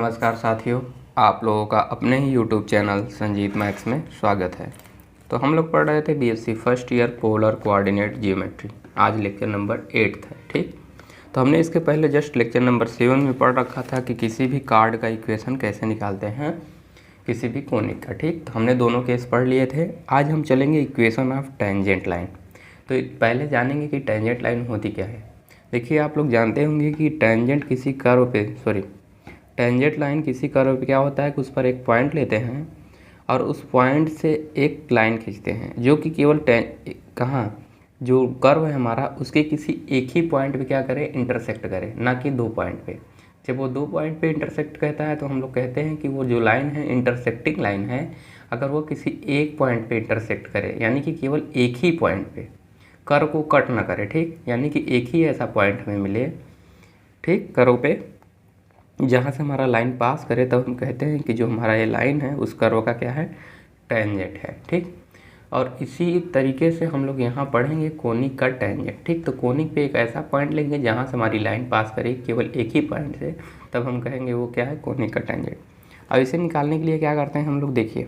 नमस्कार साथियों, आप लोगों का अपने ही यूट्यूब चैनल संजीत मैथ्स में स्वागत है। तो हम लोग पढ़ रहे थे BSc first year polar coordinate geometry. आज लेक्चर नंबर 8 है। ठीक, तो हमने इसके पहले जस्ट लेक्चर नंबर 7 में पढ़ रखा था कि किसी भी कार्ड का इक्वेशन कैसे निकालते हैं, किसी भी कोनिक का। ठीक, तो हमने दोनों केस पढ़ लिए थे। आज हम चलेंगे इक्वेशन ऑफ टेंजेंट लाइन। तो पहले जानेंगे कि टेंजेंट लाइन होती क्या है। देखिए, आप लोग जानते होंगे कि टेंजेंट किसी कर्व पे टेंजेंट लाइन किसी कर्व पे क्या होता है कि उस पर एक पॉइंट लेते हैं और उस पॉइंट से एक लाइन खींचते हैं जो कि केवल कहाँ जो कर्व है हमारा उसके किसी एक ही पॉइंट पे क्या करे, इंटरसेक्ट करे, ना कि दो पॉइंट पे। जब वो दो पॉइंट पे इंटरसेक्ट कहता है तो हम लोग कहते हैं कि वो जो लाइन है इंटरसेक्टिंग लाइन है। अगर वो किसी एक पॉइंट पे इंटरसेक्ट करे, यानी कि केवल एक ही पॉइंट पे, कर्व को कट ना करे, ठीक, यानी कि एक ही ऐसा पॉइंट हमें मिले, ठीक, कर्व पे जहाँ से हमारा लाइन पास करे, तब हम कहते हैं कि जो हमारा ये लाइन है उस कर्व का क्या है, टेंजेंट है। ठीक, और इसी तरीके से हम लोग यहाँ पढ़ेंगे कोनिक का टेंजेंट। ठीक, तो कोनिक पे एक ऐसा पॉइंट लेंगे जहाँ से हमारी लाइन पास करे केवल एक ही पॉइंट से, तब हम कहेंगे वो क्या है, कोनिक का टेंजेंट। अब इसे निकालने के लिए क्या करते हैं हम लोग, देखिए,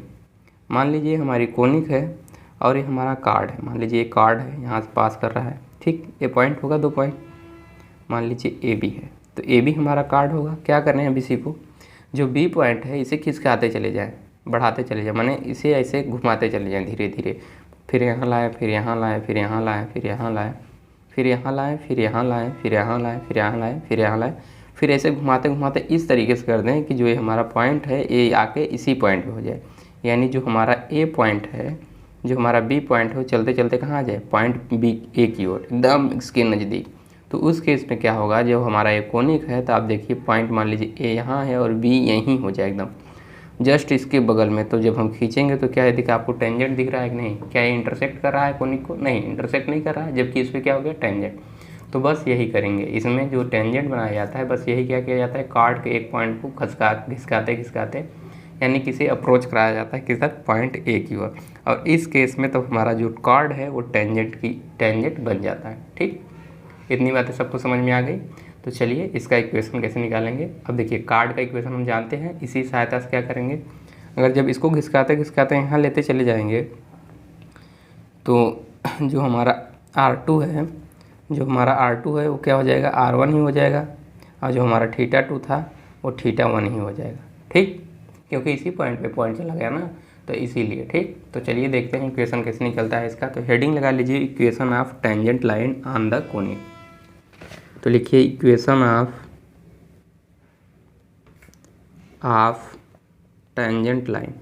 मान लीजिए हमारी कोनिक है और ये हमारा कार्ड है। मान लीजिए ये कार्ड है, यहाँ से पास कर रहा है, ठीक, ये पॉइंट होगा, दो पॉइंट, मान लीजिए ए बी है, तो ए बी हमारा कार्ड होगा। क्या करना है, अभी सीखो, जो बी पॉइंट है इसे खिसकाते चले जाएं, बढ़ाते चले जाएं, माने इसे ऐसे घुमाते चले जाएं धीरे धीरे, फिर यहाँ लाएँ, फिर यहाँ लाएँ, फिर यहाँ लाएँ, फिर यहाँ लाएँ, फिर यहाँ लाएँ, फिर यहाँ लाएँ, फिर यहाँ लाएँ, फिर यहाँ लाएँ, फिर यहाँ लाएँ, फिर ऐसे घुमाते घुमाते इस तरीके से कर दें कि जो ये हमारा पॉइंट है ये आके इसी पॉइंट पे हो जाए। यानी जो हमारा ए पॉइंट है, जो हमारा बी पॉइंट है, वो चलते चलते कहाँ आ जाए, पॉइंट बी ए की ओर, एकदम इसके नज़दीक। तो उस केस में क्या होगा, जब हमारा ये कोनिक है तो आप देखिए पॉइंट मान लीजिए ए यहाँ है और बी यहीं हो जाए, एकदम जस्ट इसके बगल में। तो जब हम खींचेंगे तो क्या है, देखिए आपको टेंजेंट दिख रहा है कि नहीं, क्या ये इंटरसेक्ट कर रहा है कोनिक को, नहीं इंटरसेक्ट नहीं कर रहा है, जबकि इस पर क्या हो गया, टेंजेंट। तो बस यही करेंगे, इसमें जो टेंजेंट बनाया जाता है बस यही क्या किया जाता है, कार्ड के एक पॉइंट को घिसकाते घिसकाते यानी किसी अप्रोच कराया जाता है किस तक, पॉइंट ए की ओर। और इस केस में तो हमारा जो कार्ड है वो टेंजेंट बन जाता है। ठीक, इतनी बातें सबको समझ में आ गई। तो चलिए इसका इक्वेशन कैसे निकालेंगे। अब देखिए, कार्ड का इक्वेशन हम जानते हैं, इसी सहायता से क्या करेंगे, अगर जब इसको घिसकाते घिसकाते यहाँ लेते चले जाएंगे तो जो हमारा R2 है वो क्या हो जाएगा, R1 ही हो जाएगा, और जो हमारा θ2 था वो θ1 ही हो जाएगा। ठीक, क्योंकि इसी पॉइंट पे पॉइंट चला गया ना, तो इसीलिए। ठीक, तो चलिए देखते हैं इक्वेशन कैसे निकलता है इसका। तो हेडिंग लगा लीजिए, equation of tangent line on the conic. तो लिखिए इक्वेशन ऑफ टेंजेंट लाइन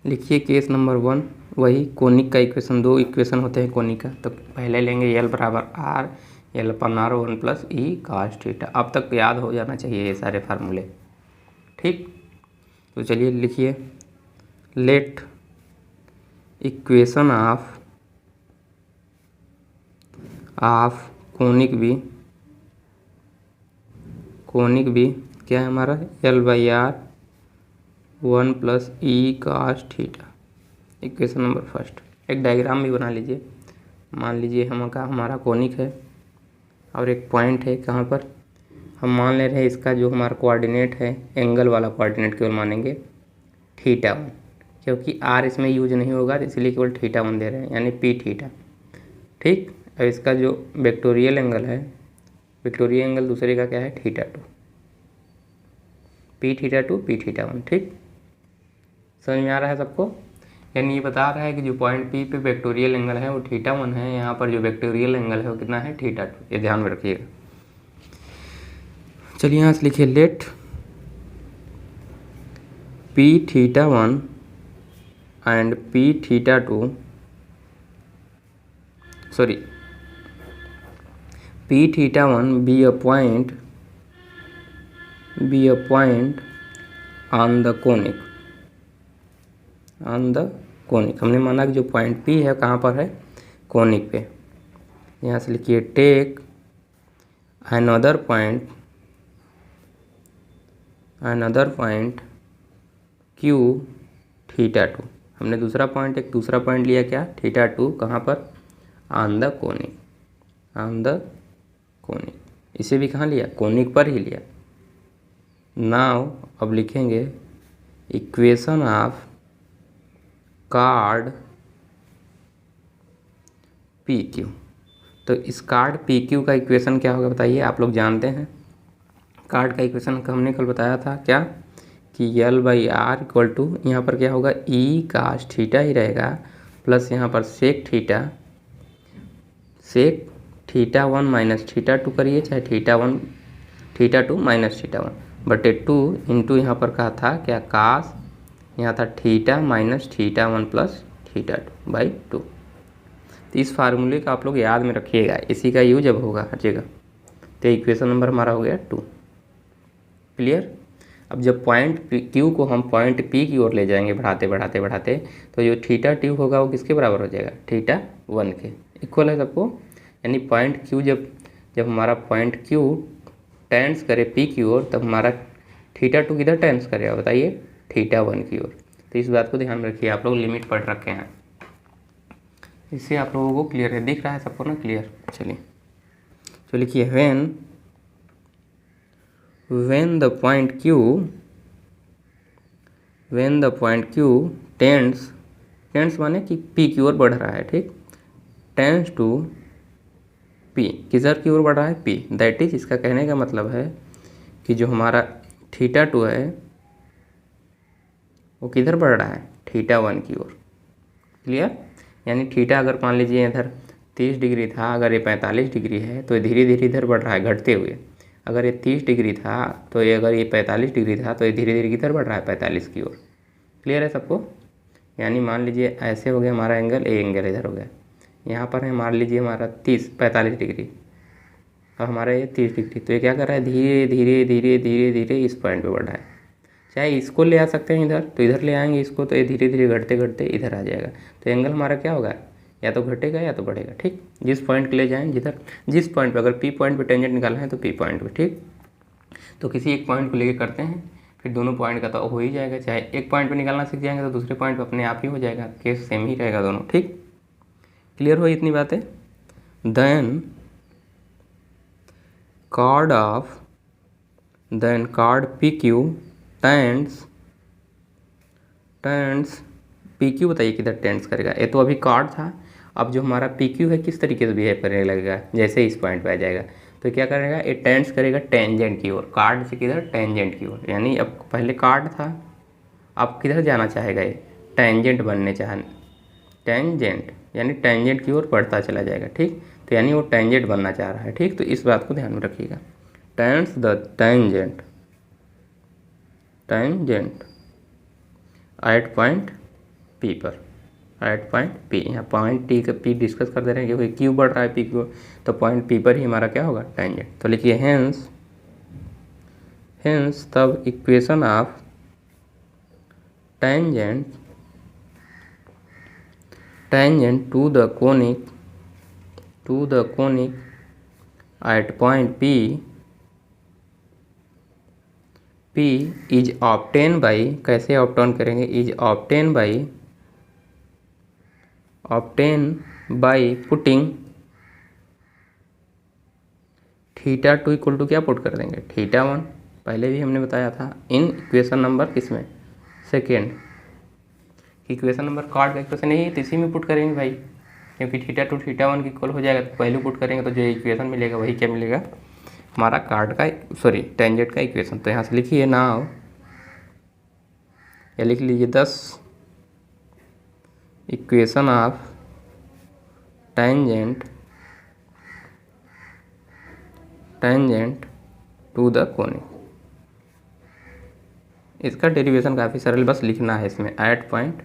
लिखिए केस नंबर 1, वही कोनिक का इक्वेशन, दो इक्वेशन होते हैं कोनिक का। तो पहले लेंगे L बराबर R, L अपन R1 plus E cos theta. अब तक याद हो जाना चाहिए ये सारे फार्मूले। ठीक, तो चलिए लिखिए, लेट इक्वेशन ऑफ कोनिक भी क्या है हमारा, L/R 1 plus E cos theta. Equation number first, एक डायग्राम भी बना लीजिए। मान लीजिए हमारा कोनिक है और एक पॉइंट है, कहाँ पर, हम मान ले रहे हैं इसका जो हमारा कोऑर्डिनेट है, एंगल वाला कोऑर्डिनेट केवल मानेंगे θ1, क्योंकि R इसमें यूज नहीं होगा, तो इसलिए केवल θ1 दे रहे हैं, यानी P थीटा। ठीक, और इसका जो वेक्टोरियल एंगल है, वेक्टोरियल एंगल दूसरे का क्या है, θ2, P θ2 P θ1। ठीक, समझ में आ रहा है सबको। यानी ये बता रहा है कि जो पॉइंट P पे वेक्टोरियल एंगल है वो θ1 है, यहाँ पर जो वेक्टोरियल एंगल है वो कितना है, θ2। ये ध्यान में रखिएगा। चलिए यहाँ से लिखिए, let Pθ1 and Pθ2 Pθ1 be a point on the conic। हमने माना कि जो पॉइंट P है कहाँ पर है, कोनिक पे। यहाँ से लिखिए, टेक अनदर पॉइंट Q θ2। हमने एक दूसरा पॉइंट लिया क्या, θ2, कहाँ पर, on the conic, on the conic, इसे भी कहाँ लिया, कोनिक पर ही लिया। नाउ अब लिखेंगे equation of card P Q. तो इस कार्ड पी क्यू का इक्वेशन क्या होगा बताइए, आप लोग जानते हैं कार्ड का इक्वेशन हमने कल बताया था क्या, कि L by R equal to, यहाँ पर क्या होगा ई कास थीटा ही रहेगा, प्लस यहाँ पर sec theta one minus theta two करिए, चाहे theta two minus theta one बटे टू इंटू यहाँ पर कहा था क्या कास, यहाँ था theta minus theta one plus theta two by two. तो इस फार्मूले का आप लोग याद में रखिएगा, इसी का यूज अब होगा हर जगह। तो इक्वेशन नंबर हमारा हो गया 2। क्लियर। अब जब पॉइंट क्यू को हम पॉइंट पी की ओर ले जाएंगे बढ़ाते बढ़ाते बढ़ाते, तो जो थीटा ट्यू होगा वो किसके बराबर हो जाएगा, थीटा वन के इक्वल है सबको। यानी पॉइंट क्यू जब हमारा पॉइंट क्यू टेंस करे पी की ओर, तब हमारा थीटा टू किधर टेंस करेगा बताइए, थीटा वन की ओर। तो इस बात को ध्यान में रखिए, आप लोग लिमिट पढ़ रखे हैं, इससे आप लोगों को क्लियर है, दिख रहा है सबको ना क्लियर। चलिए तो लिखिए when the point q tends माने कि p की ओर बढ़ रहा है, ठीक, टेंस टू p, किधर की ओर बढ़ रहा है, p, दैट इज, इसका कहने का मतलब है कि जो हमारा थीटा टू है वो किधर बढ़ रहा है, थीटा वन की ओर। क्लियर। यानी थीटा अगर मान लीजिए इधर 30 डिग्री था, अगर ये 45 डिग्री है तो ये धीरे धीरे इधर बढ़ रहा है घटते हुए। अगर ये 30 डिग्री था तो ये, अगर ये 45 डिग्री था तो ये धीरे धीरे किधर बढ़ रहा है, 45 की ओर। क्लियर है सबको। यानी मान लीजिए ऐसे हो गया हमारा एंगल, ए एंगल इधर हो गया, यहाँ पर है मान लीजिए हमारा 45 डिग्री और हमारा ये 30 डिग्री, तो ये क्या कर रहा है, धीरे धीरे धीरे धीरे धीरे इस पॉइंट पे बढ़ रहा है। चाहे इसको ले आ सकते हैं इधर, तो इधर ले आएंगे इसको, तो ये धीरे धीरे घटते घटते इधर आ जाएगा। तो एंगल हमारा क्या होगा, या तो घटेगा या तो बढ़ेगा, ठीक। जिस पॉइंट के ले जाएं, जिस पॉइंट पे, अगर पी पॉइंट पे टेंजेंट निकालना है तो पी पॉइंट पे, ठीक। तो किसी एक पॉइंट को लेके करते हैं, फिर दोनों पॉइंट का तो हो ही जाएगा। चाहे एक पॉइंट पे निकालना सीख जाएंगे तो दूसरे पॉइंट पे अपने आप ही हो जाएगा, केस सेम ही रहेगा दोनों, ठीक। क्लियर हुई इतनी बातें। Then chord P Q tends P Q, बताइए किधर टेंस करेगा। ये तो अभी कार्ड था, अब जो हमारा पी क्यू है किस तरीके से बिहेव करने लगेगा, जैसे इस पॉइंट पे आ जाएगा तो क्या करेगा, ये टेंस करेगा टेंजेंट की ओर, कार्ड से किधर, टेंजेंट की ओर। यानी अब पहले कार्ड था, अब किधर जाना चाहेगा, ये टेंजेंट बनने चाहे, टेंजेंट यानी टेंजेंट की ओर बढ़ता चला जाएगा, ठीक। तो यानी वो टेंजेंट बनना चाह रहा है, ठीक। तो इस बात को ध्यान में रखिएगा, tends the tangent at point P पर, एट पॉइंट पी, यहाँ पॉइंट टी का पी डिस्कस कर दे रहे हैं कि क्यू बढ़ रहा है पी क्यू, तो पॉइंट पी पर ही हमारा क्या होगा, टेंजेंट। तो लिखिए हेंस तब equation of tangent to the conic at point P is obtain by, कैसे ऑब्टेन करेंगे, is obtain by putting theta two equal to क्या पुट कर देंगे, थीटा वन। पहले भी हमने बताया था इन इक्वेशन नंबर किसमें, सेकेंड। इक्वेशन नंबर कार्ड का इक्वेशन नहीं है तो इसी में पुट करेंगे भाई, क्योंकि थीटा टू थीटा वन की इक्वल हो जाएगा, तो पहले पुट करेंगे तो जो इक्वेशन मिलेगा वही क्या मिलेगा, हमारा कार्ड का, सॉरी टेंजेंट का इक्वेशन। तो यहाँ से लिखिए नाउ, या लिख लीजिए 10 equation of tangent to the conic. इसका डेरिवेशन काफ़ी सरल, बस लिखना है इसमें एट पॉइंट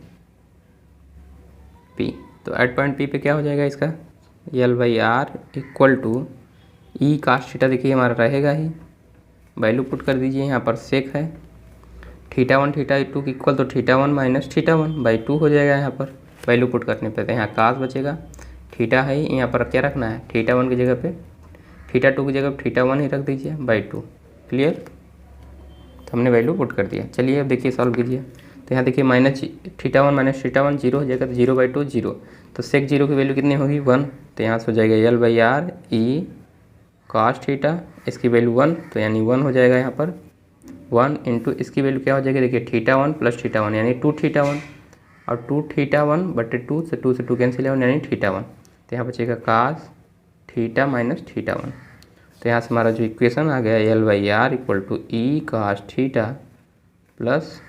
पी। तो एट पॉइंट पी पे क्या हो जाएगा इसका, L by R equal to E cos theta, देखिए हमारा रहेगा ही, वैल्यू पुट कर दीजिए, यहाँ पर सेक है थीटा वन थीटा टू की इक्वल, तो theta one minus theta one by two हो जाएगा। यहाँ पर वैल्यू पुट करने पे तो यहाँ कास बचेगा, थीटा है यहाँ पर क्या रखना है, थीटा वन की जगह पे, थीटा टू की जगह थीटा वन ही रख दीजिए बाई टू। क्लियर। तो हमने वैल्यू पुट कर दिया। चलिए अब देखिए सॉल्व कीजिए। तो यहाँ देखिए माइनस θ1 माइनस θ1 जीरो हो जाएगा, तो 0/2 जीरो, तो सेक जीरो की वैल्यू कितनी होगी 1, तो यहाँ से हो जाएगा L/R ई cos थीटा, इसकी वैल्यू 1, तो यानी 1 हो जाएगा यहाँ पर 1 इंटू इसकी वैल्यू क्या हो जाएगी देखिए θ1 प्लस θ1 यानी 2θ1, और 2θ1/2 से 2 से 2 कैंसिल है यानी θ1, तो यहाँ बचेगा cos थीटा माइनस θ1। तो यहाँ से हमारा जो इक्वेशन आ गया L/R equal to e cos theta plus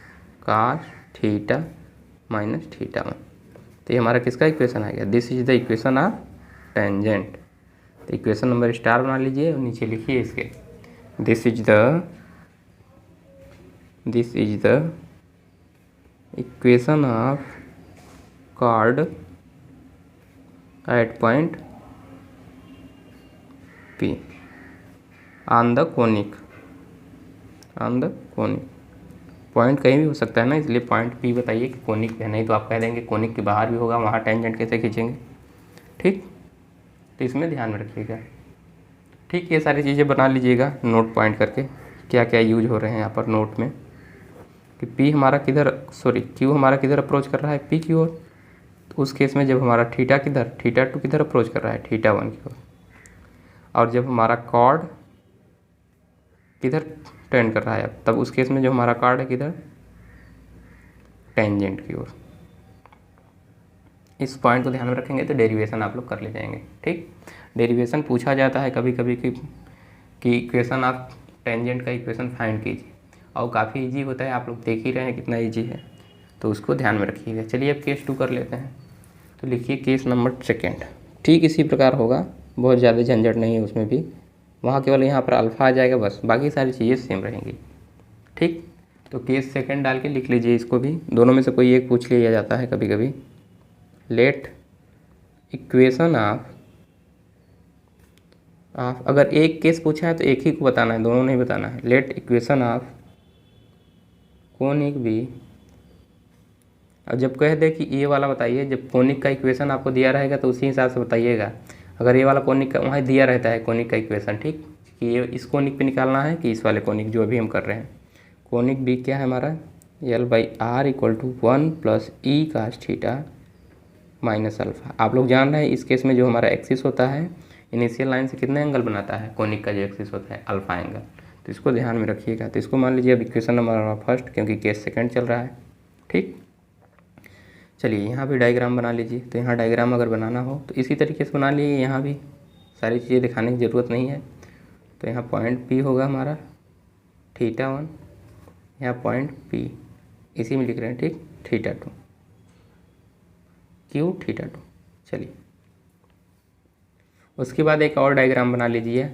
cos theta minus θ1। तो ये हमारा किसका इक्वेशन आ गया, this is the equation of tangent. तो इक्वेशन नंबर स्टार बना लीजिए और नीचे लिखिए इसके, this is the equation of chord at point P on the conic point कहीं भी हो सकता है ना, इसलिए पॉइंट P बताइए कि कोनिक पे है, नहीं तो आप कह देंगे कोनिक के बाहर भी होगा, वहाँ टेंजेंट कैसे खींचेंगे। ठीक, तो इसमें ध्यान में रखिएगा। ठीक, ये सारी चीज़ें बना लीजिएगा नोट पॉइंट करके, क्या क्या यूज हो रहे हैं यहाँ पर नोट में, कि P हमारा किधर, Q हमारा किधर अप्रोच कर रहा है P की ओर, तो उस केस में जब हमारा थीटा किधर, θ2 किधर अप्रोच कर रहा है θ1 की ओर, और जब हमारा कॉर्ड किधर टेंड कर रहा है तब उस केस में जो हमारा कॉर्ड है किधर, टेंजेंट की ओर। इस पॉइंट को ध्यान में रखेंगे तो डेरिवेशन आप लोग कर ले जाएंगे। ठीक, डेरिवेशन पूछा जाता है कभी कभी कि इक्वेशन आप टेंजेंट का इक्वेशन फाइंड कीजिए, और काफ़ी इजी होता है, आप लोग देख ही रहे हैं कितना इजी है, तो उसको ध्यान में रखिएगा। चलिए अब केस 2 कर लेते हैं। तो लिखिए केस नंबर 2, ठीक इसी प्रकार होगा, बहुत ज़्यादा झंझट नहीं है उसमें भी, वहाँ केवल यहाँ पर अल्फ़ा आ जाएगा बस, बाकी सारी चीज़ें सेम रहेंगी। ठीक, तो केस 2 डाल के लिख लीजिए इसको भी, दोनों में से कोई एक पूछ लिया जाता है कभी कभी। लेट इक्वेशन ऑफ अगर एक केस पूछा है तो एक ही को बताना है, दोनों नहीं बताना है। Let equation of conic be, अब जब कह दे कि ये वाला बताइए, जब कोनिक का इक्वेशन आपको दिया रहेगा तो उसी हिसाब से बताइएगा। अगर ये वाला कोनिक का वहाँ दिया रहता है कोनिक का इक्वेशन, ठीक, कि ये इस कोनिक पे निकालना है कि इस वाले कोनिक जो अभी हम कर रहे हैं, कोनिक बी क्या है हमारा L/R equal to 1 plus E cos theta minus alpha. आप लोग जान रहे हैं इस केस में जो हमारा एक्सिस होता है इनिशियल लाइन से कितने एंगल बनाता है, कोनिक का जो एक्सिस होता है अल्फ़ा एंगल, तो इसको ध्यान में रखिएगा। तो इसको मान लीजिए अब इक्वेशन नंबर 1 क्योंकि केस 2 चल रहा है। ठीक, चलिए यहाँ भी डायग्राम बना लीजिए। तो यहाँ डायग्राम अगर बनाना हो तो इसी तरीके से बना लीजिए, यहाँ भी सारी चीज़ें दिखाने की ज़रूरत नहीं है। तो यहाँ पॉइंट P होगा हमारा θ1, यहाँ पॉइंट P इसी में लिख रहे हैं, ठीक, θ2 Q θ2। चलिए उसके बाद एक और डायग्राम बना लीजिए,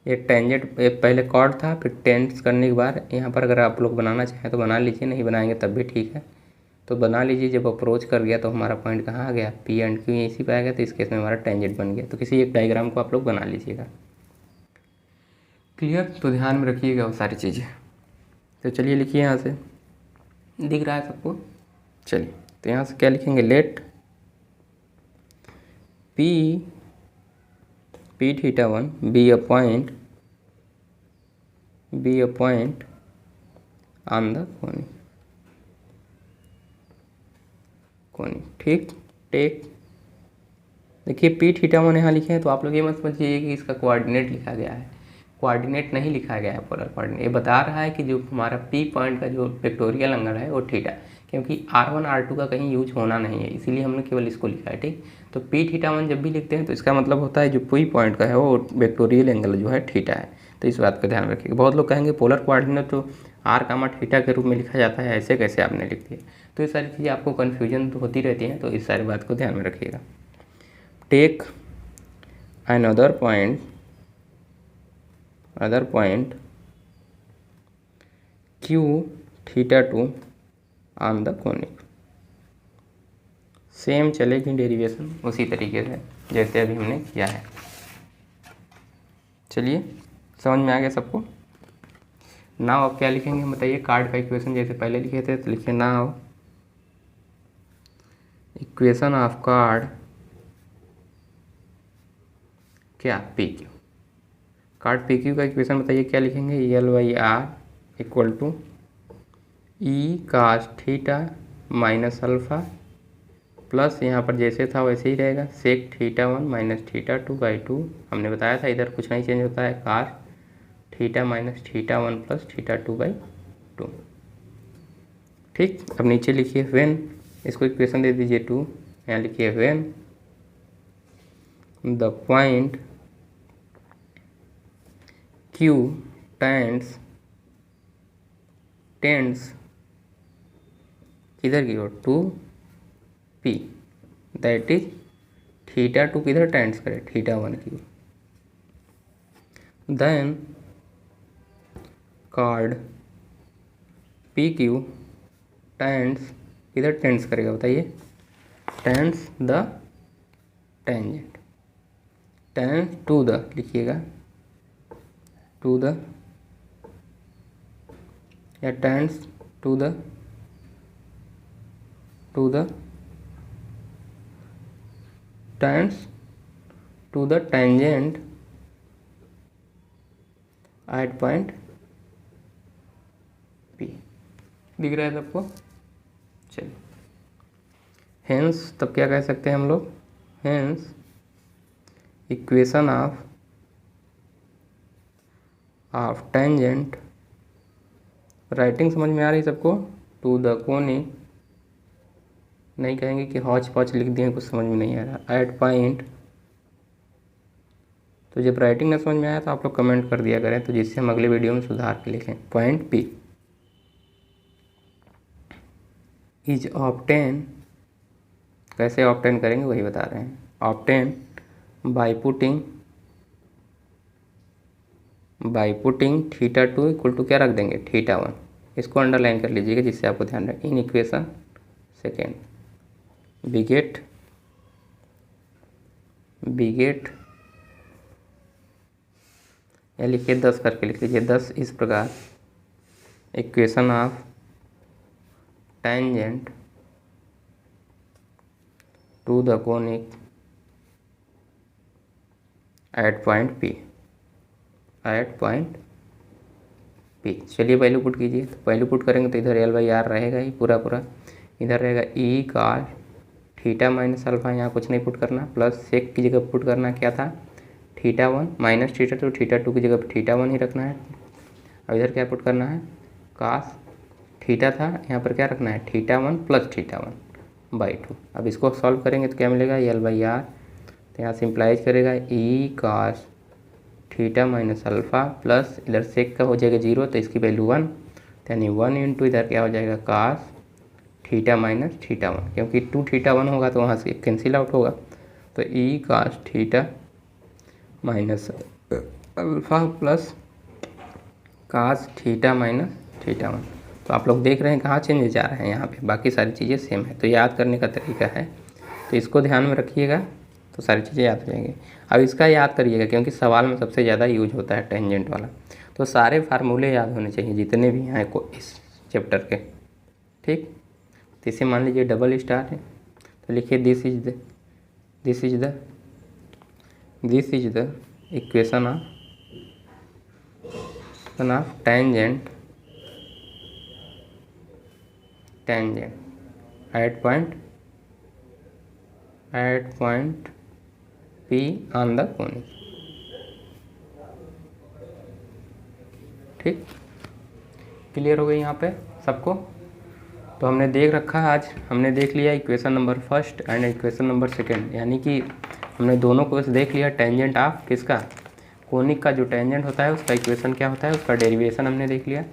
एक टेंजेंट, पहले कॉर्ड था फिर टेंस करने के बाद यहाँ पर अगर आप लोग बनाना चाहें तो बना लीजिए, नहीं बनाएंगे तब भी ठीक है, तो बना लीजिए। जब अप्रोच कर गया तो हमारा पॉइंट कहाँ आ गया, P एंड Q इसी पे आ गया, तो इस केस में हमारा टेंजेंट बन गया। तो किसी एक डायग्राम को आप लोग बना लीजिएगा। क्लियर, तो ध्यान में रखिएगा वो सारी चीज़ें। तो चलिए लिखिए, यहाँ से दिख रहा है सबको। चलिए तो यहाँ से क्या लिखेंगे, let Pθ1 be a point on the conic. ठीक, टेक देखिए Pθ1 यहाँ लिखे हैं, तो आप लोग ये मत समझिए कि इसका कोऑर्डिनेट लिखा गया है, कोऑर्डिनेट नहीं लिखा गया है, पोलर कोऑर्डिनेट। ये बता रहा है कि जो हमारा P पॉइंट का जो वेक्टोरियल एंगल है वो थीटा, क्योंकि R1 R2 का कहीं यूज होना नहीं है, इसीलिए हमने केवल इसको लिखा है। ठीक, तो Pθ1 जब भी लिखते हैं तो इसका मतलब होता है जो P पॉइंट का है वो वेक्टोरियल एंगल जो है थीटा है। तो इस बात का ध्यान रखिएगा। बहुत लोग कहेंगे पोलर कोऑर्डिनेट तो R, θ के रूप में लिखा जाता है, ऐसे कैसे आपने लिख दिया। तो ये सारी चीज़ें आपको कन्फ्यूजन तो होती रहती हैं, तो इस सारी बात को ध्यान में रखिएगा। Take another point Q θ2 on the conic. Same चलेगी डेरिवेशन उसी तरीके से जैसे अभी हमने किया है। चलिए समझ में आ गया सबको। नाउ अब क्या लिखेंगे बताइए, कार्ड का इक्वेशन जैसे पहले लिखे थे, तो लिखिए नाउ इक्वेशन ऑफ कार्ड क्या PQ। कार्ड PQ का इक्वेशन बताइए क्या लिखेंगे, L/R equal to E cos theta minus alpha plus यहाँ पर जैसे था वैसे ही रहेगा sec theta 1 minus theta 2 by 2। हमने बताया था इधर कुछ नहीं चेंज होता है, cos theta minus theta 1 plus theta 2 by 2। ठीक, अब नीचे लिखिए व्हेन, इसको इक्वेशन दे दीजिए 2, यहाँ लिखिए when the point Q tends किधर की ओर, to P, that is theta 2 किधर टेंड्स करे, थीटा 1 की ओर। देन कार्ड PQ टेंड्स किधर टेंड्स करेगा बताइए, tends the tangent, tends to the लिखिएगा, टू द या tends to the tends to the tangent at point P। दिख रहा है सबको? चलिए, हेंस तब क्या कह सकते हैं हम लोग, hence equation of tangent, writing समझ में आ रही सबको, टू द कोनिक, नहीं कहेंगे कि हौच पौच लिख दिए कुछ समझ में नहीं आ रहा, एट पॉइंट। तो जब राइटिंग ना समझ में आया तो आप लोग कमेंट कर दिया करें, तो जिससे हम अगले वीडियो में सुधार के लिखें। पॉइंट P इज ऑब्टेन, कैसे ऑब्टेन करेंगे वही बता रहे हैं, obtain by putting theta 2 equal to क्या रख देंगे, थीटा 1, इसको अंडरलाइन कर लीजिएगा जिससे आपको ध्यान रहे। इन इक्वेशन सेकेंड बिगेट या लिखिए 10 करके लिख लीजिए, 10 इस प्रकार equation of tangent to the conic at point P। चलिए वैल्यू पुट कीजिए, तो वैल्यू पुट करेंगे तो इधर L/R रहेगा ही पूरा, इधर रहेगा ई कास थीटा माइनस अल्फ़ा, यहाँ कुछ नहीं पुट करना, प्लस सेक की जगह पुट करना क्या था, थीटा 1 माइनस थीटा 2, थीटा 2 की जगह थीटा 1 ही रखना है। अब इधर क्या पुट करना है, कास थीटा था, यहाँ पर क्या रखना है, थीटा 1 प्लस थीटा 1 बाई 2। अब इसको सॉल्व करेंगे तो क्या मिलेगा, L/R, तो यहाँ सिंप्लाइज करेगा e cos theta minus alpha plus इधर सेक का हो जाएगा 0, तो इसकी वैल्यू 1, यानी 1 इंटू इधर क्या हो जाएगा, कास थीटा माइनस थीटा 1, क्योंकि 2 थीटा 1 होगा तो वहाँ से कैंसिल आउट होगा, तो e cos theta minus alpha plus cos theta minus theta 1। तो आप लोग देख रहे हैं कहाँ चेंजेस जा रहे हैं, यहाँ पे बाकी सारी चीज़ें सेम है। तो याद करने का तरीका है, तो इसको ध्यान में रखिएगा तो सारी चीज़ें याद हो जाएंगी। अब इसका याद करिएगा क्योंकि सवाल में सबसे ज़्यादा यूज होता है टेंजेंट वाला, तो सारे फार्मूले याद होने चाहिए जितने भी हैं को इस चैप्टर के। ठीक, तो इसे मान लीजिए डबल स्टार है, तो लिखिए this is the equation of tangent at point P on the conic. ठीक, क्लियर हो गई यहाँ पे सबको? तो हमने देख रखा है, आज हमने देख लिया equation number first and equation number second, यानी कि हमने दोनों को देख लिया। टेंजेंट ऑफ किसका, कोनिक का जो टेंजेंट होता है उसका इक्वेशन क्या होता है, उसका डेरिवेशन हमने देख लिया।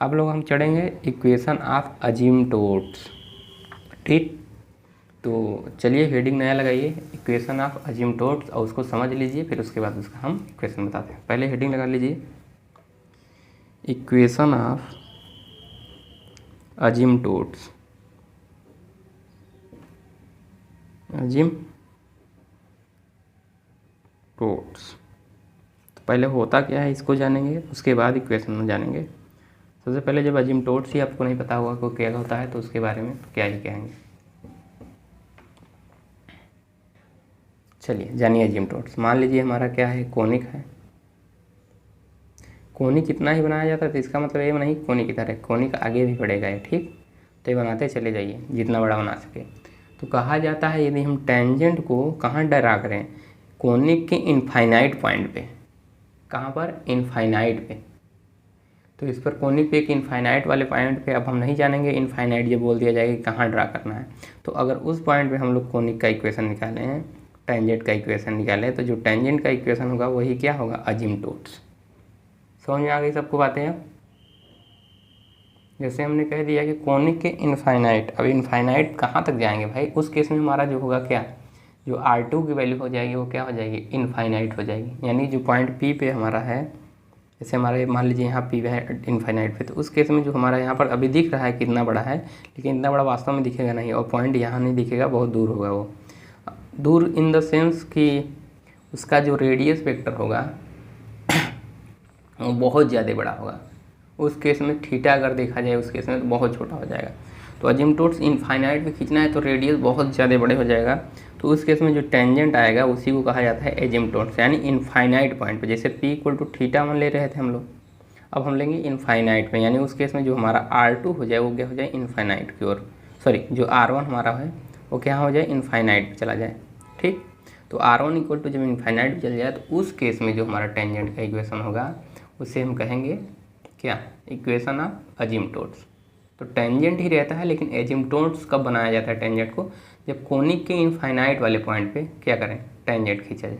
अब लोग हम चढ़ेंगे इक्वेशन ऑफ अजीमटोट्स। ठीक, तो चलिए हेडिंग नया लगाइए, इक्वेशन ऑफ अजीमटोट्स, और उसको समझ लीजिए, फिर उसके बाद उसका हम इक्वेशन बताते हैं। पहले हेडिंग लगा लीजिए, इक्वेशन ऑफ अजीमटोट्स। तो पहले होता क्या है इसको जानेंगे, उसके बाद इक्वेशन में जानेंगे। सबसे पहले जब अजीमटोट्स ही आपको नहीं पता होगा को क्या होता है, तो उसके बारे में क्या ही कहेंगे। चलिए जानिए अजीमटोट्स। मान लीजिए हमारा क्या है, कोनिक है। कोनिक कितना ही बनाया जाता है, तो इसका मतलब ये नहीं कोनिक की तरह, कोनिक आगे भी बढ़ेगा ये, ठीक। तो ये बनाते चले जाइए जितना बड़ा बना सके। तो कहा जाता है यदि हम टेंजेंट को कहाँ ड्रा करें, कोनिक के इनफाइनाइट पॉइंट पे। कहाँ पर? इनफाइनाइट पे। तो इस पर कोनिक पे एक इनफाइनाइट वाले पॉइंट पे, अब हम नहीं जानेंगे इनफाइनाइट, ये बोल दिया जाएगा कि कहाँ ड्रा करना है। तो अगर उस पॉइंट पे हम लोग कोनिक का इक्वेशन निकालें हैं, टेंजेंट का इक्वेशन निकालें, तो जो टेंजेंट का इक्वेशन होगा वही क्या होगा? अजिम्प्टोट्स। समझ में आ गई सबको बातें? अब जैसे हमने कह दिया कि कोनिक के इनफाइनाइट, अब इनफाइनाइट कहाँ तक जाएंगे भाई? उस केस में हमारा जो होगा क्या, जो R2 की वैल्यू हो जाएगी वो क्या हो जाएगी? इनफाइनाइट हो जाएगी। यानी जो पॉइंट P पे हमारा है, जैसे हमारे मान लीजिए यहाँ P है इनफाइनाइट पे, तो उस केस में जो हमारा यहाँ पर अभी दिख रहा है कितना बड़ा है, लेकिन इतना बड़ा वास्तव में दिखेगा नहीं, और पॉइंट यहाँ नहीं दिखेगा, बहुत दूर होगा वो। दूर इन द सेंस कि उसका जो रेडियस वेक्टर होगा वो बहुत ज़्यादा बड़ा होगा। उस केस में थीटा अगर देखा जाए उस केस में तो बहुत छोटा हो जाएगा। तो अजिम्प्टोट्स इनफाइनाइट पे खींचना है तो रेडियस बहुत ज़्यादा बड़े हो जाएगा, तो उस केस में जो टेंजेंट आएगा उसी को कहा जाता है एजिम्प्टोट्स, यानी इनफाइनाइट पॉइंट पे। जैसे P इक्वल टू थीटा मान ले रहे थे हम लोग, अब हम लेंगे इनफाइनाइट पे, यानी उस केस में जो हमारा R2 हो जाए वो क्या हो जाए? इनफाइनाइट की ओर, सॉरी जो R1 हमारा है वो क्या हो जाए? इनफाइनाइट पे चला जाए, ठीक। तो R1 इक्वल टू जब इनफाइनाइट पे चल जाए तो उस केस में जो हमारा टेंजेंट का इक्वेशन होगा उसे हम कहेंगे क्या? Equation of asymptotes. तो टेंजेंट ही रहता है, लेकिन एजिम्प्टोट्स कब बनाया जाता है टेंजेंट को? जब कोनिक के इनफाइनाइट वाले पॉइंट पे क्या करें? टेंजेंट खींचा जाए।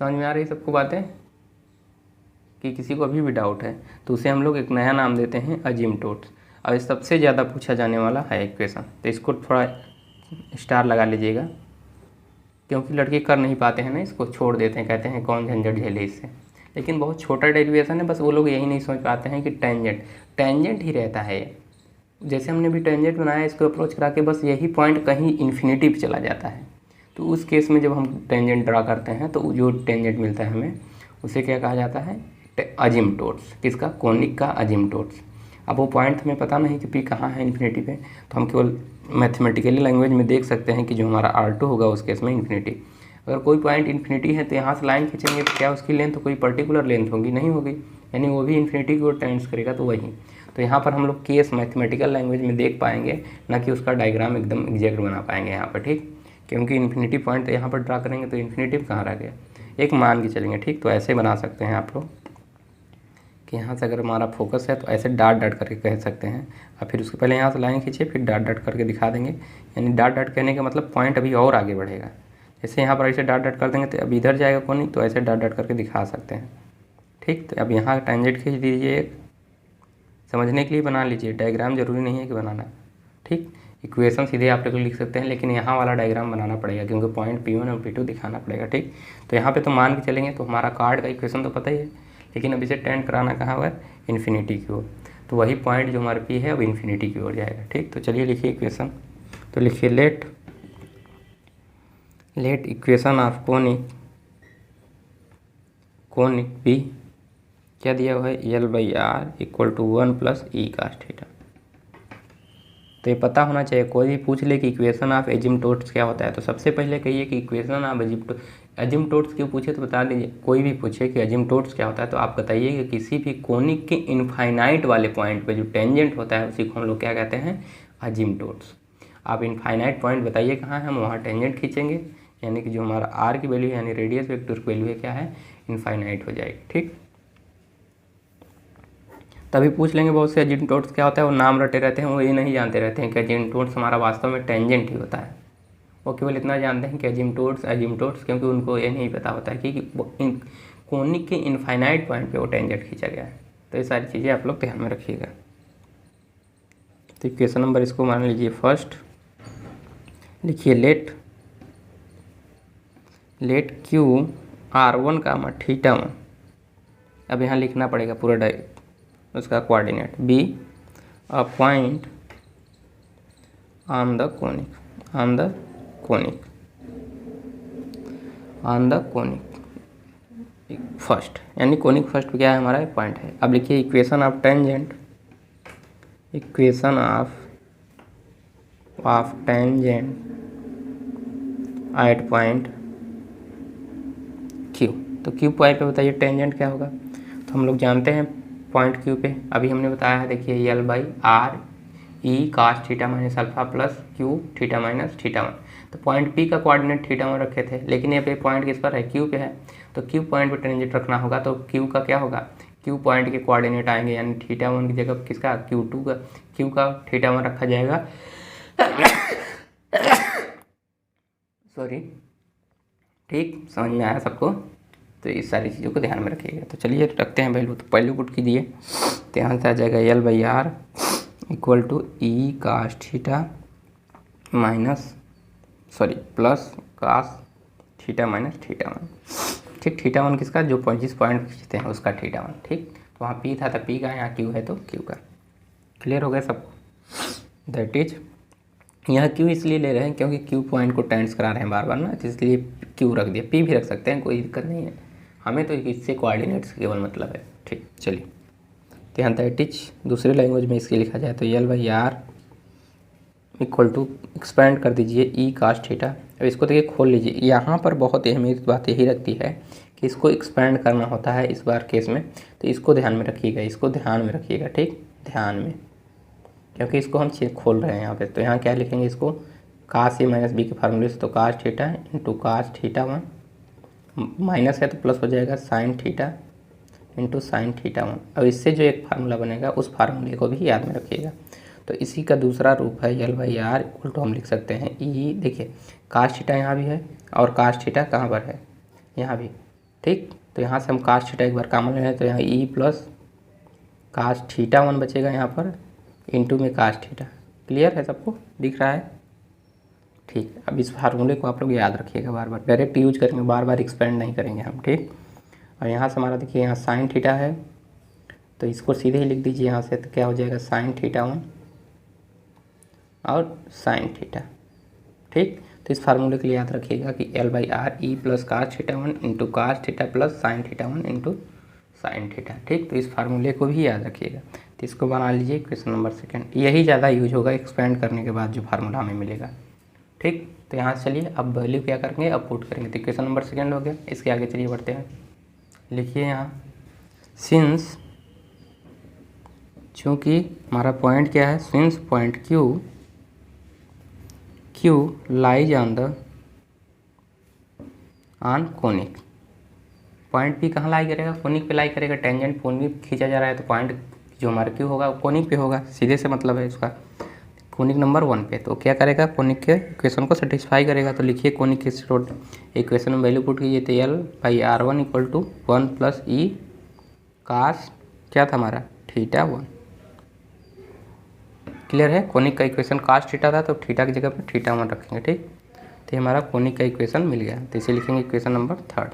समझ में आ रही सबको बातें? कि किसी को अभी भी डाउट है तो उसे हम लोग एक नया नाम देते हैं अजिम्प्टोट्स। अब ये सबसे ज़्यादा पूछा जाने वाला है इक्वेशन, तो इसको थोड़ा स्टार लगा लीजिएगा, क्योंकि लड़के कर नहीं पाते हैं ना, इसको छोड़ देते हैं, कहते हैं कौन झंझट झेले इससे। लेकिन बहुत छोटा डेरिवेशन है, बस वो लोग यही नहीं समझ पाते हैं कि टेंजेंट ही रहता है। जैसे हमने भी टेंजेंट बनाया, इसको अप्रोच करा के बस यही पॉइंट कहीं इन्फिनिटी पे चला जाता है। तो उस केस में जब हम टेंजेंट ड्रा करते हैं तो जो टेंजेंट मिलता है हमें उसे क्या कहा जाता है? अजिम्प्टोट्स। किसका? कोनिक का अजिम्प्टोट्स। अब वो पॉइंट हमें पता नहीं कि P कहाँ है इन्फिनिटी पे, तो हम केवल मैथमेटिकली लैंग्वेज में देख सकते हैं कि जो हमारा R2 होगा उस केस में इन्फिनिटी। अगर कोई पॉइंट इन्फिनिटी है तो यहाँ से लाइन खींचेंगे तो क्या उसकी लेंथ कोई पर्टिकुलर लेंथ होगी? नहीं होगी, यानी वो भी इन्फिनिटी की ओर टेंड्स करेगा। तो वही, तो यहाँ पर हम लोग केस मैथमेटिकल लैंग्वेज में देख पाएंगे, ना कि उसका डायग्राम एकदम एग्जैक्ट बना पाएंगे यहाँ पर, ठीक। क्योंकि इन्फिनिटी पॉइंट यहाँ पर ड्रा करेंगे तो इन्फिनिटी कहाँ रह गया? एक मान के चलेंगे, ठीक। तो ऐसे बना सकते हैं आप लोग कि यहाँ से अगर हमारा फोकस है तो ऐसे डाट डाट करके कह सकते हैं, और फिर उसके पहले यहाँ से लाइन खींचिए, फिर डाट डाट करके दिखा देंगे। यानी डाट डाट कहने का मतलब पॉइंट अभी और आगे बढ़ेगा। जैसे यहाँ पर ऐसे डाट डाट कर देंगे तो अब इधर जाएगा कोनिक, तो ऐसे डाट डाट करके दिखा सकते हैं, ठीक। तो अब यहाँ टेंजेंट खींच दीजिए, एक समझने के लिए बना लीजिए, डायग्राम जरूरी नहीं है कि बनाना, ठीक। इक्वेशन सीधे आप लोग लिख सकते हैं, लेकिन यहाँ वाला डायग्राम बनाना पड़ेगा क्योंकि पॉइंट P1 और P2 दिखाना पड़ेगा, ठीक। तो यहाँ पे तो मान के चलेंगे तो हमारा कार्ड का इक्वेशन तो पता ही है, लेकिन अब इसे टेंड कराना कहाँ हुआ? इन्फिनिटी की ओर। तो वही पॉइंट जो हमारे P है अब इन्फिनिटी की ओर जाएगा, ठीक। तो चलिए लिखिए इक्वेशन। तो लिखिए let equation of conic P क्या दिया हुआ है? L/R equal to 1 plus E cos theta. तो ये पता होना चाहिए, कोई भी पूछ ले कि इक्वेशन ऑफ एजिम्प्टोट्स क्या होता है तो सबसे पहले कहिए कि इक्वेशन ऑफ एजिम्प्टोट्स क्यों पूछे तो बता दीजिए। कोई भी पूछे कि एजिम्प्टोट्स क्या होता है तो आप बताइए कि किसी भी कोनिक के इनफाइनाइट वाले पॉइंट पे जो टेंजेंट होता है उसी को हम लोग क्या कहते हैं? अजिम्प्टोट्स। आप इनफाइनाइट पॉइंट बताइए कहाँ है, हम वहाँ टेंजेंट खींचेंगे, यानी कि जो हमारा R की वैल्यू है यानी रेडियस वेक्टर की वैल्यू है क्या है? इनफाइनाइट हो जाएगी, ठीक। तभी पूछ लेंगे बहुत से एजिम्प्टोट्स क्या होता है, वो नाम रटे रहते हैं, वो ये नहीं जानते रहते हैं कि एजिम्प्टोट्स हमारा वास्तव में टेंजेंट ही होता है। वो केवल इतना जानते हैं कि एजिम्प्टोट्स, क्योंकि उनको ये नहीं पता होता है कि कोनिक के इनफाइनाइट पॉइंट पे वो टेंजेंट खींचा गया है। तो ये सारी चीज़ें आप लोग ध्यान में रखिएगा। तो क्वेश्चन नंबर इसको मान लीजिए फर्स्ट, लिखिए लेट Q R1 का θ1। अब यहाँ लिखना पड़ेगा पूरा उसका coordinate B a point on the conic first, यानी कोनिक फर्स्ट पे क्या है? हमारा पॉइंट है। अब लिखिए equation of tangent at point Q। तो Q पॉइंट पे बताइए टेंजेंट क्या होगा? तो हम लोग जानते हैं पॉइंट क्यू पे अभी हमने बताया है, देखिए L by R E cos theta minus alpha plus cos theta minus theta one. तो पॉइंट पी का कोऑर्डिनेट थीटा वन रखे थे, लेकिन ये पे पॉइंट किस पर है, क्यू पे है। तो क्यू पॉइंट पे टेंजेंट रखना होगा, तो क्यू का क्या होगा, क्यू पॉइंट के कोऑर्डिनेट आएंगे, यानी थीटा वन की जगह किसका, क्यू टू का, क्यू का थीटा वन रखा जाएगा। सॉरी, ठीक, समझ में आया सबको। तो इस सारी चीज़ों को ध्यान में रखिएगा। तो चलिए रखते हैं वैल्यू। तो वैल्यू पुट कीजिए, तो यहाँ से आ जाएगा L by R equal to E cos theta minus plus cos theta minus theta one. ठीक, थीटा वन किसका, जो जिस पॉइंट खींचते हैं उसका थीटा वन। ठीक, तो वहाँ पी था तो पी का, यहाँ क्यू है तो क्यू का। क्लियर हो गया सबको। दैट इज, यहाँ क्यू इसलिए ले रहे हैं क्योंकि क्यू पॉइंट को टेंस करा रहे हैं बार बार ना, तो इसलिए क्यू रख दिया। पी भी रख सकते हैं, कोई दिक्कत नहीं है, हमें तो इससे कोऑर्डिनेट्स केवल मतलब है। ठीक, चलिए, तो यहाँ दैट इज दूसरे लैंग्वेज में इसके लिखा जाए तो L by R equal to, expand कर दीजिए ई कास थीटा। अब इसको देखिए खोल लीजिए, यहाँ पर बहुत अहमियत बात यही रखती है कि इसको एक्सपेंड करना होता है इस बार केस में। तो इसको ध्यान में रखिएगा, इसको ध्यान में रखिएगा, ठीक, ध्यान में, क्योंकि इसको हम खोल रहे हैं यहाँ पे। तो यहाँ क्या लिखेंगे इसको, कास ए माइनस बी के फार्मूले से, तो cos theta into cos theta one, minus है तो प्लस हो जाएगा sine theta into sine theta one. अब इससे जो एक फार्मूला बनेगा उस फार्मूले को भी याद में रखिएगा। तो इसी का दूसरा रूप है L by R equal to, हम लिख सकते हैं ई, देखिए कास थीटा यहाँ भी है और कास थीटा कहाँ पर है, यहाँ भी। ठीक, तो यहाँ से हम कास थीटा एक बार कॉमन ले रहे हैं, तो यहाँ E plus cos theta one बचेगा यहाँ पर, इंटू में कास थीटा। क्लियर है सबको, दिख रहा है। ठीक, अब इस फार्मूले को आप लोग याद रखिएगा, बार बार डायरेक्ट यूज करेंगे, बार बार एक्सपेंड नहीं करेंगे हम। ठीक, और यहाँ से हमारा देखिए यहाँ साइन थीटा है, तो इसको सीधे ही लिख दीजिए यहाँ से, तो क्या हो जाएगा साइन थीटा वन और साइन थीटा। ठीक, तो इस फार्मूले के लिए याद रखिएगा कि L by R E plus cos theta one into cos theta plus sine theta one into sine theta. ठीक, तो इस फार्मूले को भी याद रखिएगा। तो इसको बना लीजिए क्वेश्चन नंबर सेकंड, यही ज़्यादा यूज होगा एक्सपेंड करने के बाद जो फार्मूला हमें मिलेगा। ठीक, तो यहाँ से चलिए अब वैल्यू क्या करेंगे, अब पुट करेंगे। तो क्वेश्चन नंबर सेकंड हो गया, इसके आगे चलिए बढ़ते हैं। लिखिए यहाँ, सिंस, चूँकि हमारा पॉइंट क्या है, since point Q lies on conic. Point P कहाँ लाई करेगा, कोनिक पे लाई करेगा। टेंजेंट कोनिक खींचा जा रहा है, तो पॉइंट जो हमारा क्यू होगा वो कोनिक पे होगा, सीधे से मतलब है इसका, कोनिक नंबर वन पे। तो क्या करेगा, कोनिक के इक्वेशन को सेटिस्फाई करेगा। तो लिखिए कोनिक के इक्वेशन में वैल्यू पुट कीजिए, तो L by R one equal to one plus e cos, क्या था हमारा, थीटा वन। क्लियर है, कोनिक का इक्वेशन कास थीटा था, तो थीटा की जगह पर थीटा वन रखेंगे। ठीक, तो हमारा कोनिक का इक्वेशन मिल गया, तो इसे लिखेंगे इक्वेशन नंबर थर्ड।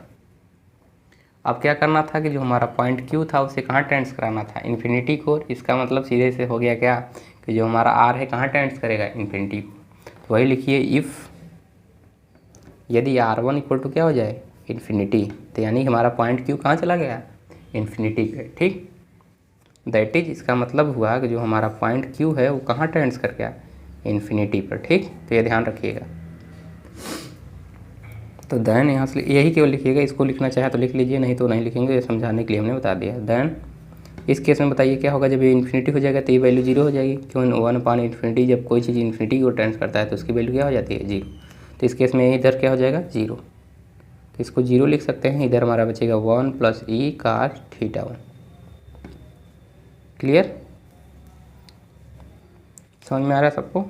अब क्या करना था कि जो हमारा पॉइंट क्यू था उसे कहाँ टेंस कराना था, इन्फिनिटी को। इसका मतलब सीधे से हो गया क्या कि जो हमारा आर है कहाँ टेंस करेगा, इन्फिनिटी को। तो वही लिखिए, इफ़ यदि आर वन इक्वल टू क्या हो जाए, इन्फिनिटी, तो यानी हमारा पॉइंट क्यू कहाँ चला गया, इन्फिनिटी पे। ठीक, दैट इज, इसका मतलब हुआ कि जो हमारा पॉइंट क्यू है वो कहाँ टेंस कर गया, इन्फिनिटी पर। ठीक, तो ये ध्यान रखिएगा। तो देन यहाँ से यही केवल लिखिएगा, इसको लिखना चाहे तो लिख लीजिए, नहीं तो नहीं लिखेंगे, ये समझाने के लिए हमने बता दिया। देन इस केस में बताइए क्या होगा, जब ये इन्फिनिटी हो जाएगा तो ये वैल्यू जीरो हो जाएगी। क्यों, वन अपान इन्फिनिटी, जब कोई चीज़ इन्फिनिटी को टेंस करता है तो उसकी वैल्यू क्या हो जाती है, जीरो। तो इस केस में इधर क्या हो जाएगा, जीरो। तो इसको जीरो लिख सकते हैं, इधर हमारा बचेगा one plus e cos theta one. Clear, समझ में आ रहा है सबको।